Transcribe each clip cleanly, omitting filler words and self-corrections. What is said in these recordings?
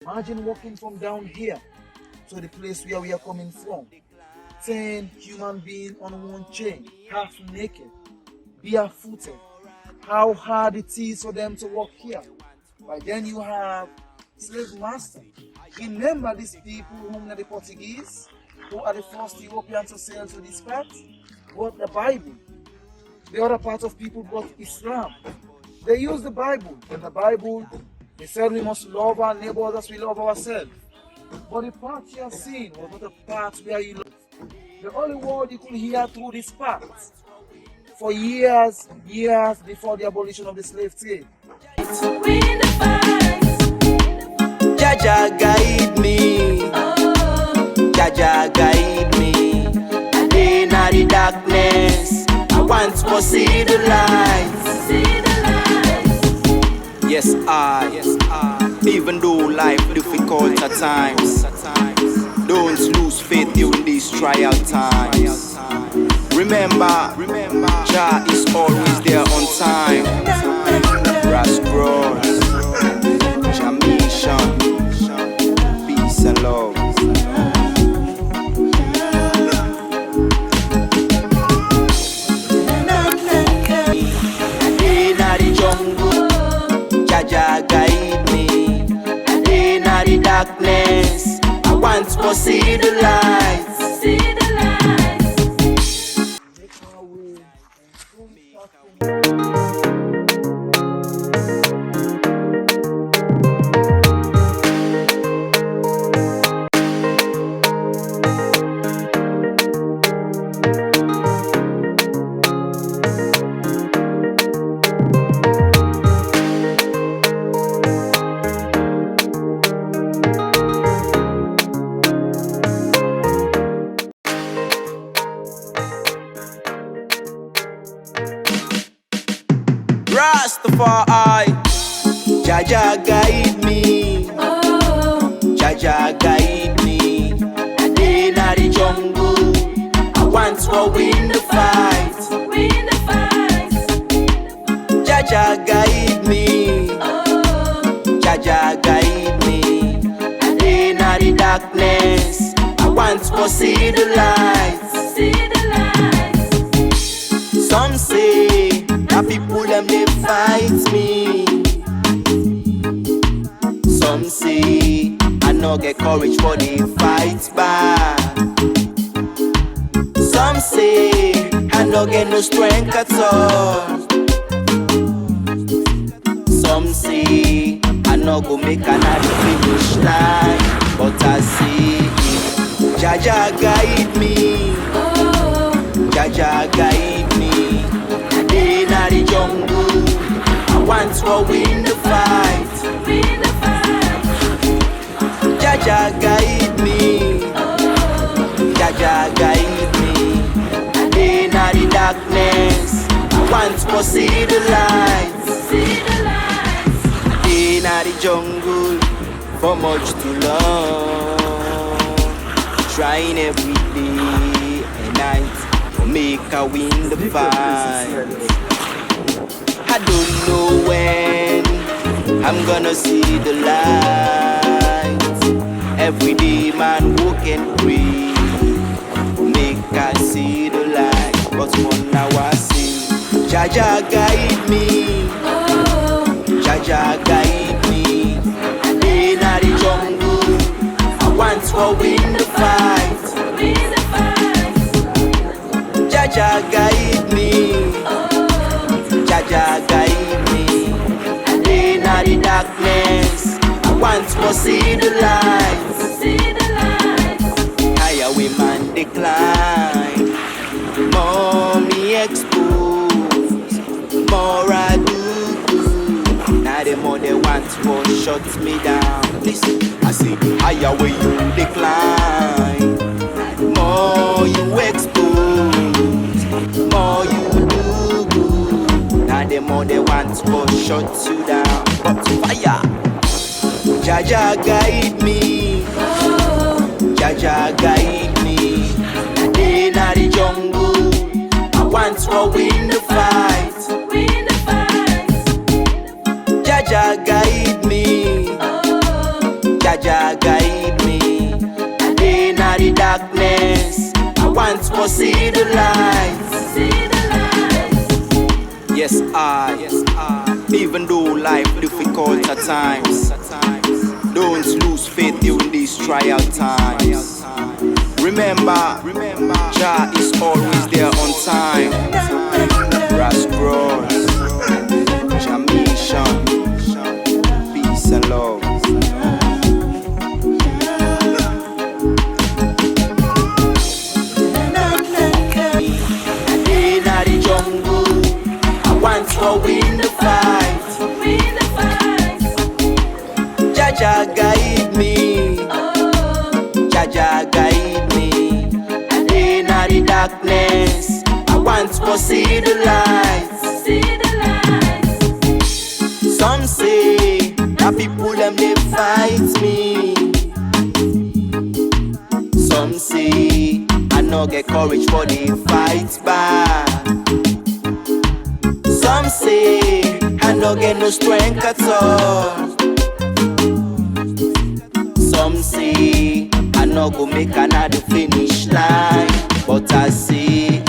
Imagine walking from down here to the place where we are coming from. 10 human beings on one chain, half naked, barefooted. How hard it is for them to walk here. But then you have slave master. Remember these people whom are the Portuguese, who are the first Europeans to sail to this part, brought the Bible. The other part of people brought Islam. They used the Bible. In the Bible, they said we must love our neighbors as we love ourselves. But the part you are seeing was not the part where you live. The only word you could hear through this part for years before the abolition of the slave trade. Jaja guide me, Jaja guide me. In the darkness, I want to see the light. Yes, I. Even though life difficult at times, don't lose faith during these trial times. Remember, Jah is always there on time. Brass Cross, Jamaican, peace and love. In the jungle, Jah guide me. In the darkness, I want to see the light. Rastafari, Jaja guide me, Jaja guide me. In the jungle, I want to win the fight. Jaja guide me, Jaja guide me. In the darkness, I want to see the light. Some say that people them they fight me. Some say I no get courage for the fight back. Some say I no get no strength at all. Some say I no go make another finish line. But I see Jaja guide me, Jaja guide me. In the jungle, I want to win the fight. Jaja guide me, Jaja guide me. In the darkness, I want to see the light. In the jungle, for much too long, trying every day and night to make a win the fight. I don't know when I'm gonna see the light. Every day man walk and pray, make I see the light. But for now I see Jaja guide me, Jaja guide me. In the jungle, I want to win the fight. Jaja guide me, Jaja guide me. In the darkness, I want to see the light. Higher we man decline, more me expose, more I do. Now the more they want to shut me down. Listen, I see higher way you decline, more you expose, more you do. Now the more they want to shut you down. But fire, Jaja guide me, Jaja guide me. In the jungle, I want to win the fight. Jaja guide me, Jaja guide me. And in the darkness, I want to see the light. Yes, even though life difficult at times, don't lose faith during these trial times. Remember, Jah is always there on time. Ras Bros, Jamaican, peace and love. In the jungle, I want to win the fight. Jaja guide me. Jaja guide me. And in the darkness, I want to see the light. Some say that people them they fight me. Some say I no get courage for the fight back. Some say I no get no strength at all. Some say I no go make another finish line. But I say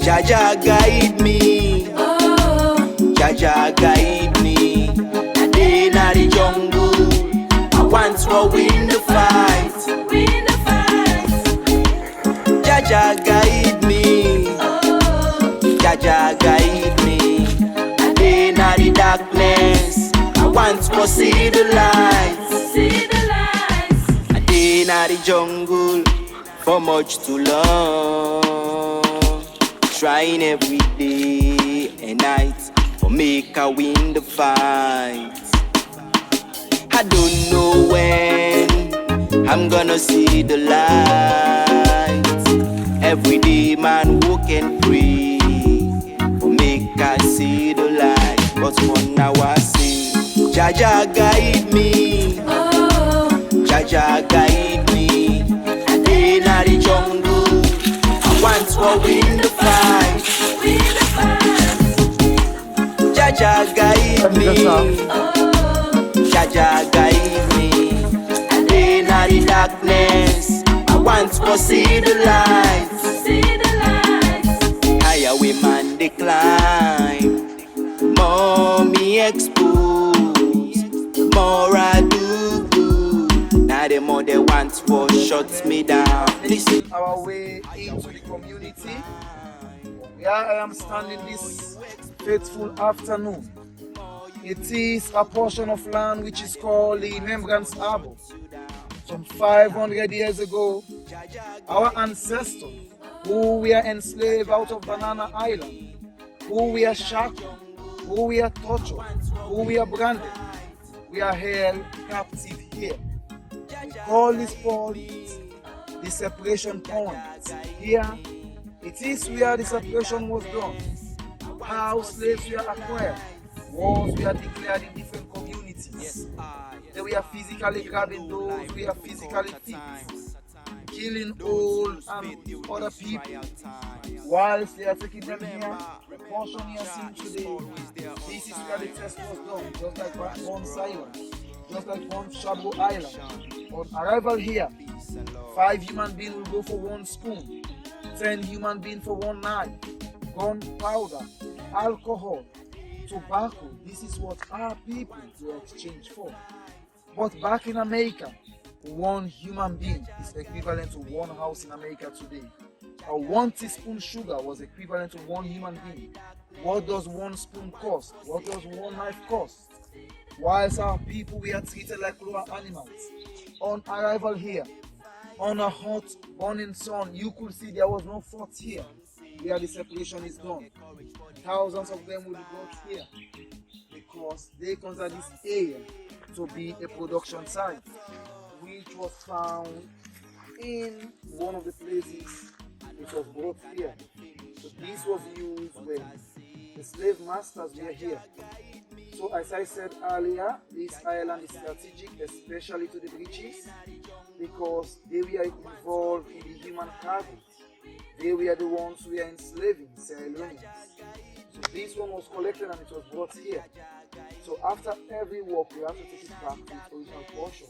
Jaja guide me. Jaja guide me. And in the jungle, I want to win the fight. Jaja guide me. Jaja guide me. And in the darkness, I want to see the light. And in the jungle, for much too long, trying every day and night for make I win the fight. I don't know when I'm gonna see the light. Every day man walk and pray for make I see the light. But for now I see Jaja guide me. Jaja guide me. And in the jungle, I want to win the fight. Jaja guide me. Jaja guide me. And in the darkness, I want to see the light. Higher we man decline, more me expose, more I do. Now the more they want for shut me down. This is our way into the community. Here I am standing this fateful afternoon. It is a portion of land which is called the Remembrance Arbor. Some 500 years ago, our ancestors, who were enslaved out of Banana Island, who were shackled, who were tortured, who were branded, we are held captive here. We call this point the separation point. Here, it is where the separation was done. How slaves were acquired, wars were declared in different communities. They were physically grabbing those who were physically fit, killing old and other people. Whilst they are taking them here, the portion here seen today, this is where the test was done, just like one Island, just like one Shabo Island. On arrival here, 5 human beings will go for 1 spoon, 10 human beings for 1 knife, gunpowder, alcohol, tobacco. This is what our people will exchange for. But back in America, 1 human being is equivalent to 1 house in America today. 1 teaspoon sugar was equivalent to 1 human being. What does 1 spoon cost? What does 1 knife cost? Whilst our people were treated like lower animals. On arrival here, on a hot burning sun, you could see there was no fort here where the separation is done. Thousands of them will be brought here because they consider this area to be a production site, which was found in one of the places which was brought here. So this was used when the slave masters were here. So as I said earlier, this island is strategic, especially to the British, because they were involved in the human cargo. They were the ones who were enslaving Sierra Leoneans. So this one was collected and it was brought here. So after every work, we have to take it back to its original portion.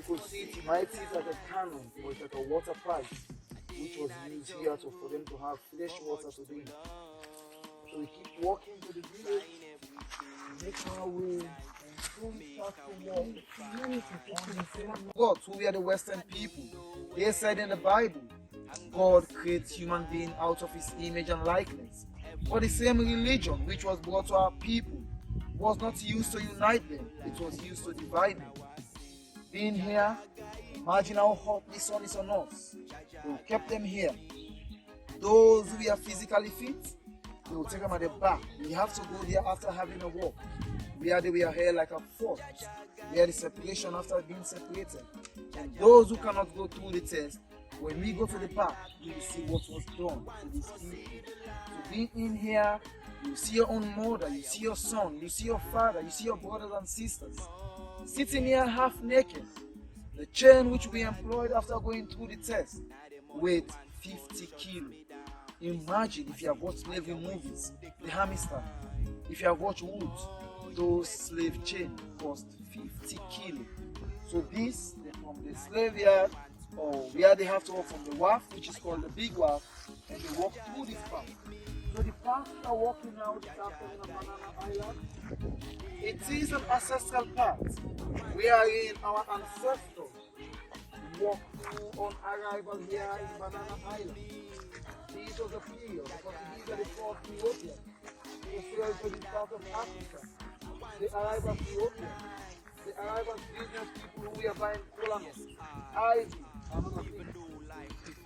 could see it, you might see it like a cannon or it's like a water pipe, which was used here for them to have fresh water to drink. So we keep walking to the village, make our way, and soon start to walk. God, who we are the Western people, they said in the Bible, God creates human being out of his image and likeness. But the same religion which was brought to our people was not used to unite them, it was used to divide them. Being here, imagine how hot the sun is on us. They kept them here. Those who are physically fit, they will take them at the back. We have to go there after having a walk. We are here like a fort. We are the separation after being separated. And those who cannot go through the test, when we go to the park, we will see what was done to these people. So being in here, you see your own mother, you see your son, you see your father, you see your brothers and sisters. Sitting here half naked. The chain which we employed after going through the test weighed 50 kilos. Imagine if you have watched slavery movies, the hamster. If you have watched Wood, those slave chains cost 50 kilos. So this, from the slave yard, or where they have to walk from the wharf, which is called the big wharf, and they walk through this path. So the path we are walking now is after the Banana Island. It is an ancestral path wherein our ancestors walked through on arrival here in Banana Island. This was a period because these are the fourth Europeans. They sailed to this part of Africa. They arrived as Europeans. They arrived as business people who were buying colonies, ivy, and other things.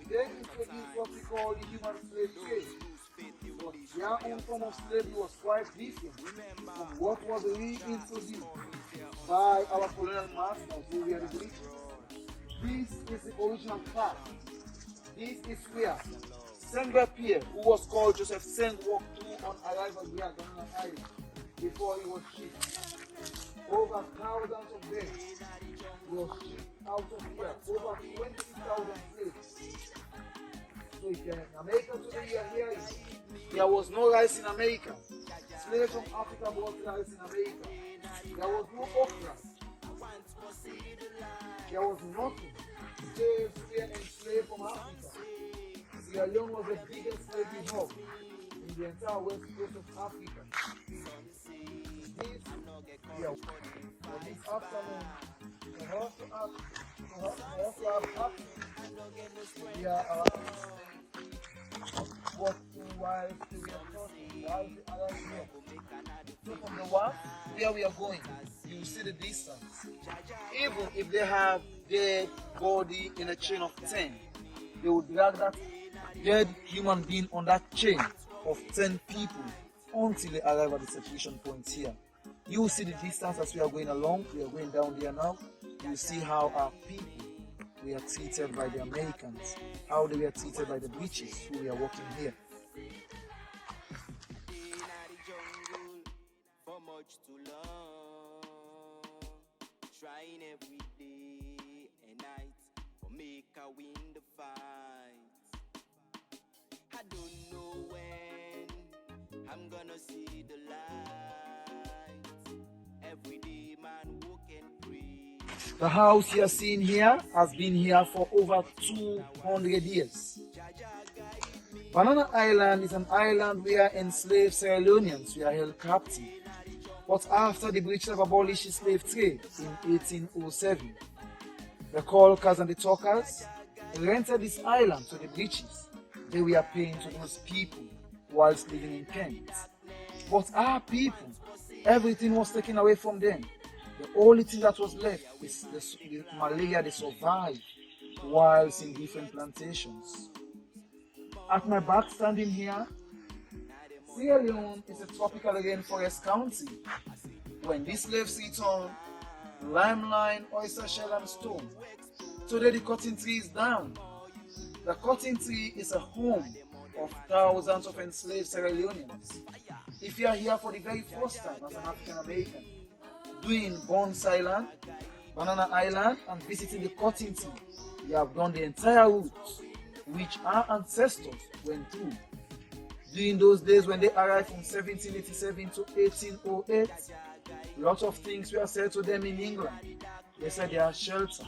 They introduced what we call the human slave trade. But their own form of slavery was quite different from what was reintroduced by our colonial masters who were the British. This is the original path. This is where Senghor Pierre, who was called Joseph Seng, walked through on arrival here at Banana Island before he was shipped. Over thousands of them were shipped out of here. Over 20,000 slaves. So if you're in America today, you are hearing there was no rice in America. Slaves from Africa brought rice in America. There was no okra. There was nothing. Slaves were enslaved from Africa. Sierra Leone was the biggest slavery hub in the entire west coast of Africa. This afternoon, we are what while we are talking, so from the wharf where we are going, you see the distance. Even if they have dead body in a chain of 10, they will drag that dead human being on that chain of 10 people until they arrive at the separation point here. You will see the distance as we are going along. We are going down there now. You will see how our people were treated by the Americans, how they were treated by the British who were working here. Trying every day and night for make a win the fight. I don't know when I'm gonna see the light. Every day man walk and pray. The house you are seeing here has been here for over 200 years. Banana Island is an island where enslaved Sierra Leoneans were held captive. But after the British have abolished the slave trade in 1807, the Colkers and the Talkers rented this island to the British. They were paying to those people whilst living in Kent. But our people, everything was taken away from them. The only thing that was left is the malaria they survived whilst in different plantations. At my back standing here, Sierra Leone is a tropical rainforest county. When these slaves returned, limestone, oyster shell and stone. Today the cotton tree is down. The cotton tree is a home of thousands of enslaved Sierra Leoneans. If you are here for the very first time as an African American, doing Bones Island, Banana Island and visiting the cotton tree, you have done the entire route which our ancestors went through. During those days when they arrived from 1787 to 1808, a lot of things were said to them in England. They said they are shelter,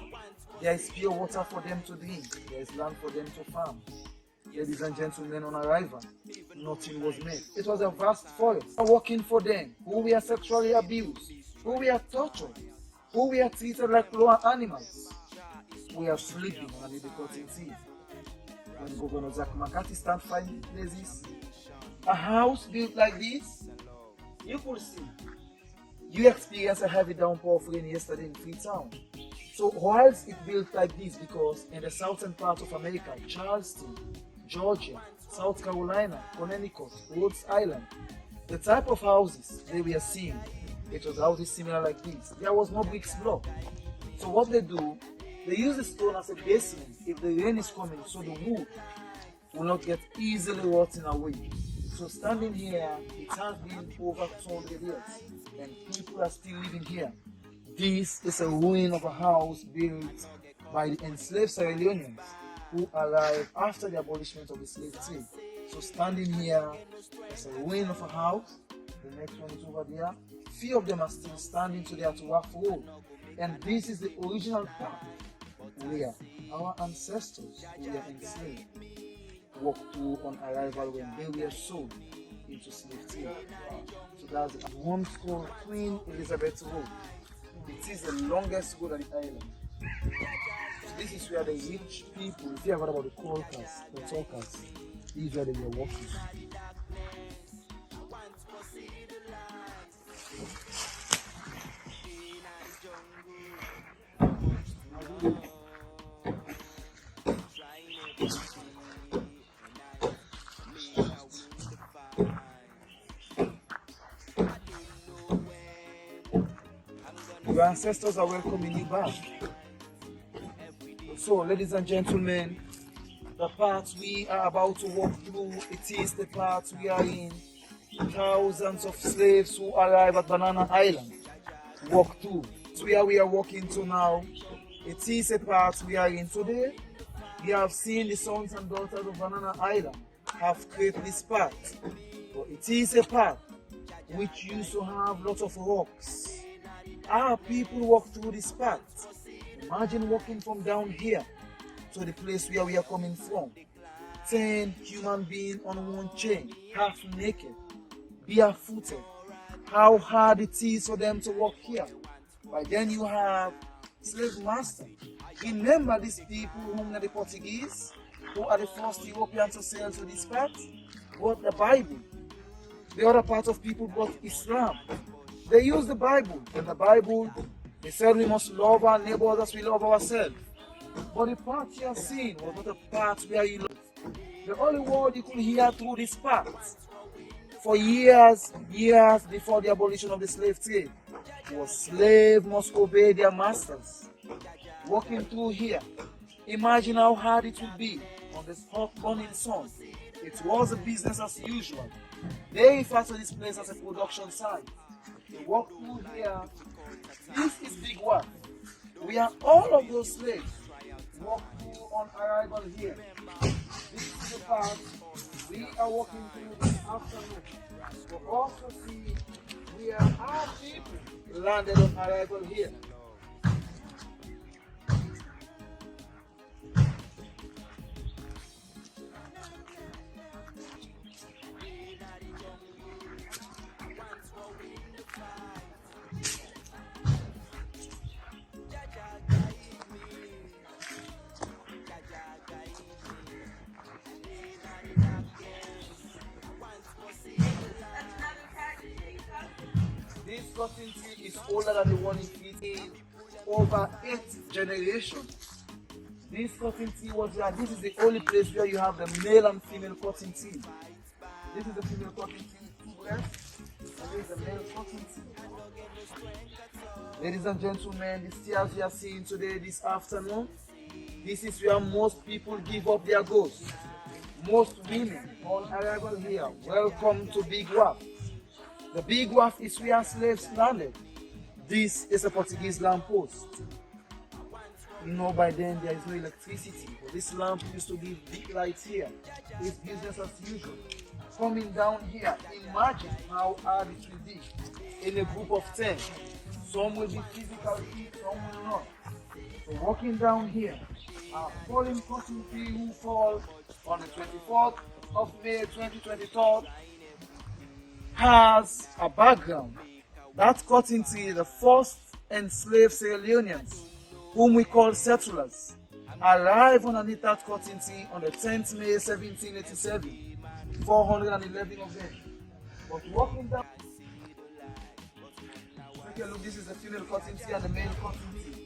There is pure water for them to drink. There is land for them to farm. Ladies and gentlemen, on arrival, nothing was made. It was a vast forest. Working for them, who were sexually abused, who were tortured, who were treated like lower animals. We are sleeping under the cotton seed. When Governor Zach McCarthy started finding places, a house built like this, you could see. You experienced a heavy downpour of rain yesterday in Freetown. So whilst it built like this, because in the southern part of America, Charleston, Georgia, South Carolina, Connecticut, Rhode Island, the type of houses they were seeing, it was houses similar like this. There was no bricks block. So what they do, they use the stone as a basement if the rain is coming, so the wood will not get easily rotting away. So standing here, it has been over 200 years, and people are still living here. This is a ruin of a house built by the enslaved Sierra Leoneans who arrived after the abolishment of the slave trade. So standing here, it's a ruin of a house. The next one is over there. Few of them are still standing today at Wharf Road. And this is the original path where our ancestors who were enslaved walked through on arrival when they were sold into slave trade. So that's one called Queen Elizabeth Road. It is the longest road on the island. So this is where the rich people, if you have heard about the talkers, this is where they were walking. Your ancestors are welcoming you back. So, ladies and gentlemen, the path we are about to walk through, it is the path we are in. Thousands of slaves who arrive at Banana Island walk through. It's where we are walking to now. It is a path we are in today. We have seen the sons and daughters of Banana Island have created this path. But it is a path which used to have lots of rocks. Our people walk through this path. Imagine walking from down here to the place where we are coming from. 10 human beings on one chain, half naked, barefooted. How hard it is for them to walk here. But then you have slave master. Remember these people whom are the Portuguese, who are the first Europeans to sail to this path, brought the Bible. The other part of people brought Islam. They used the Bible. In the Bible, they said we must love our neighbors as we love ourselves. But the part you are seeing was not a part where you live. The only word you could hear through this path for years before the abolition of the slave trade was slaves must obey their masters. Walking through here, imagine how hard it would be on this hot burning sun. It was a business as usual. They refer to this place as a production site. They walk through here. This is Big Wharf. We are all of those slaves walk through on arrival here. This is the path we are walking through this afternoon. We also see where our people landed on arrival here. This cotton tree is older than the one in Fiji, over 8 generations. This cotton tree was there. This is the only place where you have the male and female cotton tree. This is the female cotton tree, 2 breasts, and this is the male cotton tree. Ladies and gentlemen, the stairs we are seeing today, this afternoon, this is where most people give up their ghosts. Most women on arrival here, welcome to Big Wharf. The Big Wharf is where slaves landed. This is a Portuguese lamppost. You know, by then there is no electricity, but this lamp used to give big lights here. It's business as usual. Coming down here, imagine how hard it will be in a group of 10. Some will be physically fit, some will not. So walking down here, our fallen cotton tree who fall on the 24th of May 2023 has a background. That cotton tree is the first enslaved Sierra Leoneans, whom we call settlers, arrived underneath that cotton tree on the 10th May 1787, 411 of them. But walking down, take a look, this is the female cotton tree and the male cotton tree.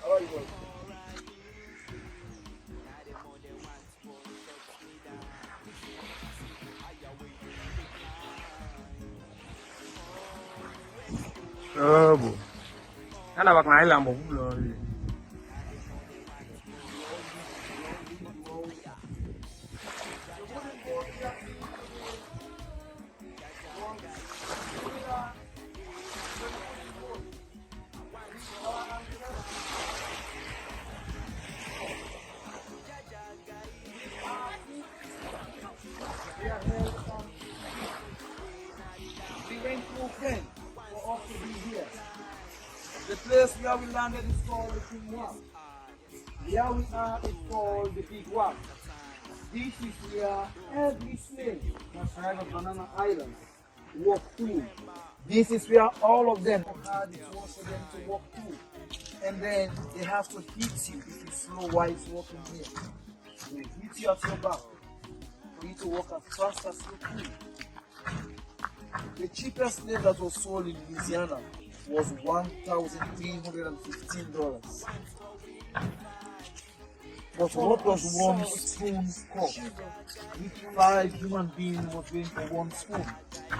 How are you going? Bồ. Đó là bạc nãy làm bụng rồi. We went through Ken for us to be here. The place where we landed is called the King One. Where we are is called the Big One. This is where every slave that arrived at Banana Island walked through. This is where all of them had it was for them to walk through. And then they have to hit you if it's slow while it's walking here. They hit you at your back for you to walk as fast as you could. The cheapest slave that was sold in Louisiana was $1,315. But what does one spoon cost? Which 5 human beings was going for one spoon?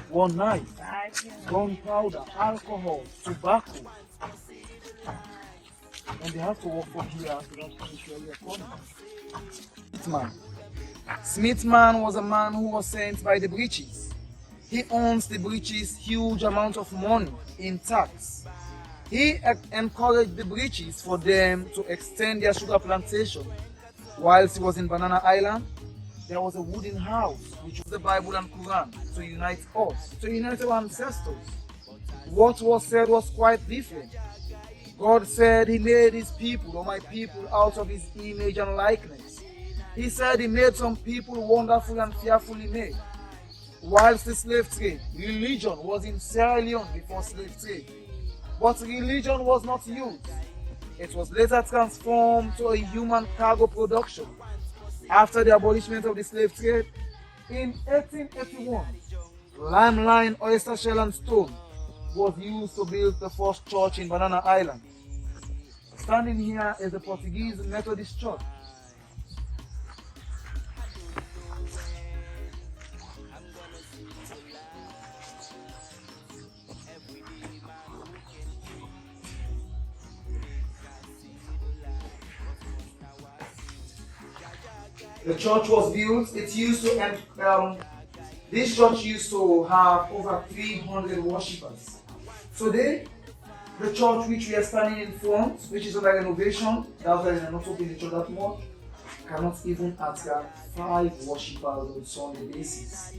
One knife, gunpowder, alcohol, tobacco. And they have to walk from here to that place where we are coming. Smithman. Smithman was a man who was sent by the British. He owns the British huge amount of money in tax. He encouraged the British for them to extend their sugar plantation. Whilst he was in Banana Island, there was a wooden house which was the Bible and Quran to unite us, to unite our ancestors. What was said was quite different. God said he made his people, or my people, out of his image and likeness. He said he made some people wonderful and fearfully made. Whilst the slave trade, religion was in Sierra Leone before slave trade. But religion was not used. It was later transformed to a human cargo production. After the abolishment of the slave trade, in 1881, limestone, oyster shell and stone was used to build the first church in Banana Island. Standing here is the Portuguese Methodist Church. The church was built. This church used to have over 300 worshippers. Today, the church which we are standing in front, which is under renovation, that's why they are not opening the church that much, cannot even attract 5 worshippers on a Sunday basis.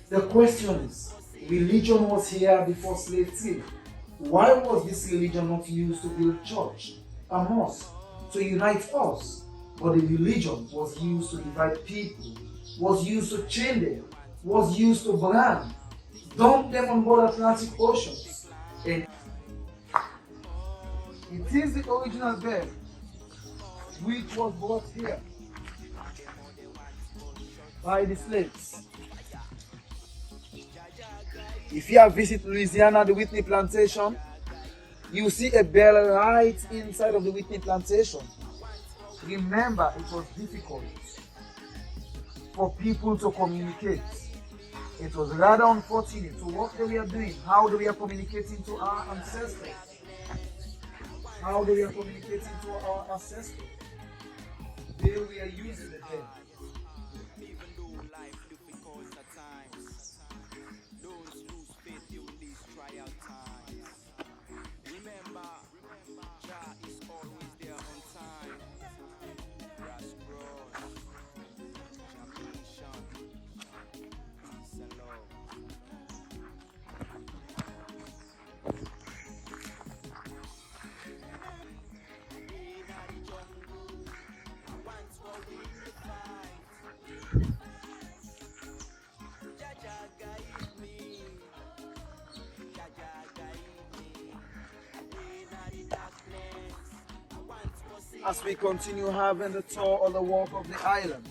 The question is, religion was here before slave trade. Why was this religion not used to build church, a mosque, to unite us? But the religion was used to divide people, was used to chain them, was used to brand, dump them on board Atlantic oceans. And it is the original bird which was brought here by the slaves. If you have visited Louisiana, the Whitney Plantation, you see a bell right inside of the Whitney Plantation. Remember, it was difficult for people to communicate. It was rather unfortunate. So what they were doing, how they were communicating to our ancestors. How they were communicating to our ancestors. they were using the dead. Even though life difficult at times, don't lose faith during these trial times. Remember, Jah is always there on time. Grass grows, champion, peace and love. Once more we the fight. Jaja guide me. Jaja guide me. In the darkness, I once more see. As we continue having the tour of the walk of the island,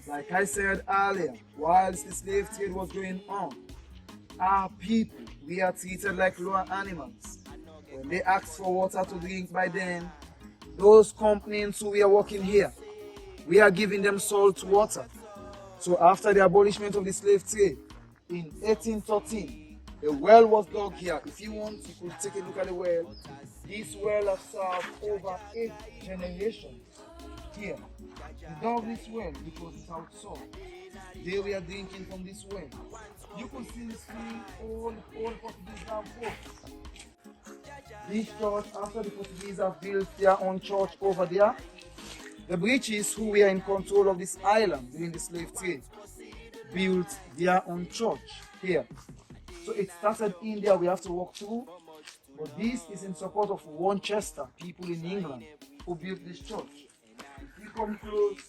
like I said earlier, whilst the slave trade was going on, our people, we are treated like lower animals. When they ask for water to drink by then, those companies who we are working here, we are giving them salt water. So after the abolishment of the slave trade in 1813, a well was dug here. If you want, you could take a look at the well. This well has served over 8 generations here. We dug this well because it's outside. They were drinking from this well. You could see this thing all Portuguese have built. This church, after the Portuguese have built their own church over there, the British, who were in control of this island during the slave trade, built their own church here. So it started in there, we have to walk through, but this is in support of Winchester, people in England, who built this church. If you come close,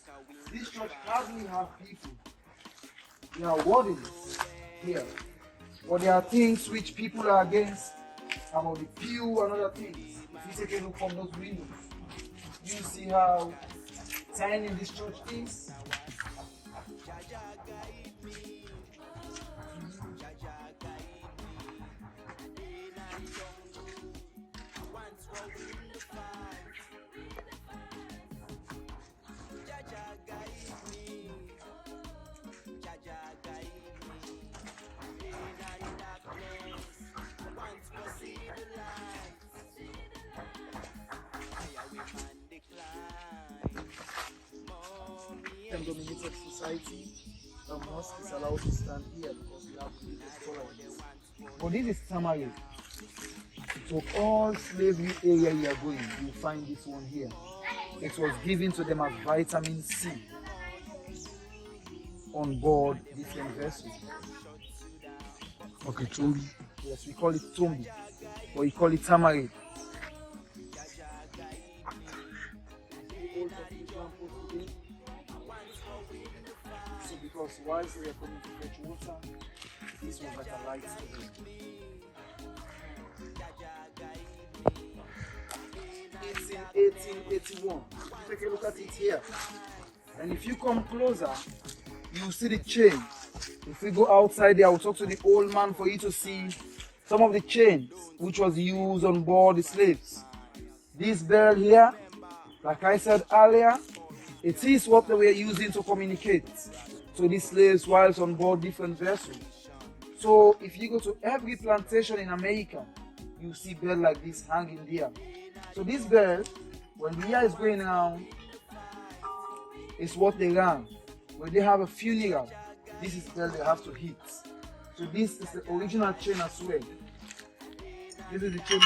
this church hardly have people. There are wardens here, but there are things which people are against, about the pew and other things. If you take a look from those windows, you see how tiny this church is. Dominated society, the mosque is allowed to stand here because we have religious tolerance. But this is tamarind. So all slavery area you are going, you find this one here. It was given to them as vitamin C on board different vessels. Okay, Tumbi. Yes, we call it tumbi, or we call it tamarind. Because whilst they were coming to fetch water, this was like a light to them. It's in 1881. Take a look at it here. And if you come closer, you see the chain. If we go outside there, I'll talk to the old man for you to see some of the chains which was used on board the slaves. This bell here, like I said earlier, it is what they were using to communicate. So these slaves whilst on board different vessels. So if you go to every plantation in America, you see bell like this hanging there. So this bell, when the air is going around, is what they run. When they have a funeral, this is bell they have to hit. So this is the original chain as well. This is the chain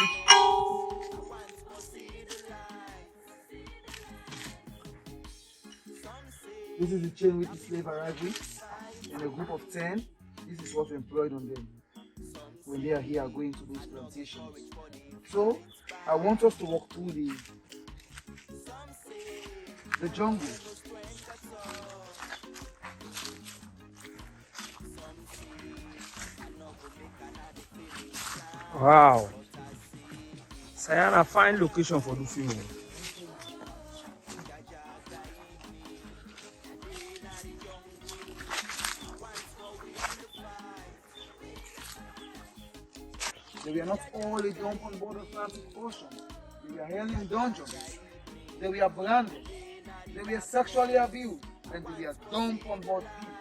This is the chain which the slave arrived with in a group of 10. This is what we employed on them when they are here going to those plantations. So I want us to walk through the jungle. Wow. Sayana, fine location for the film. They were not only dumped on board the Atlantic Ocean, they were held in dungeons, they were branded, they were sexually abused, and they were dumped on board people.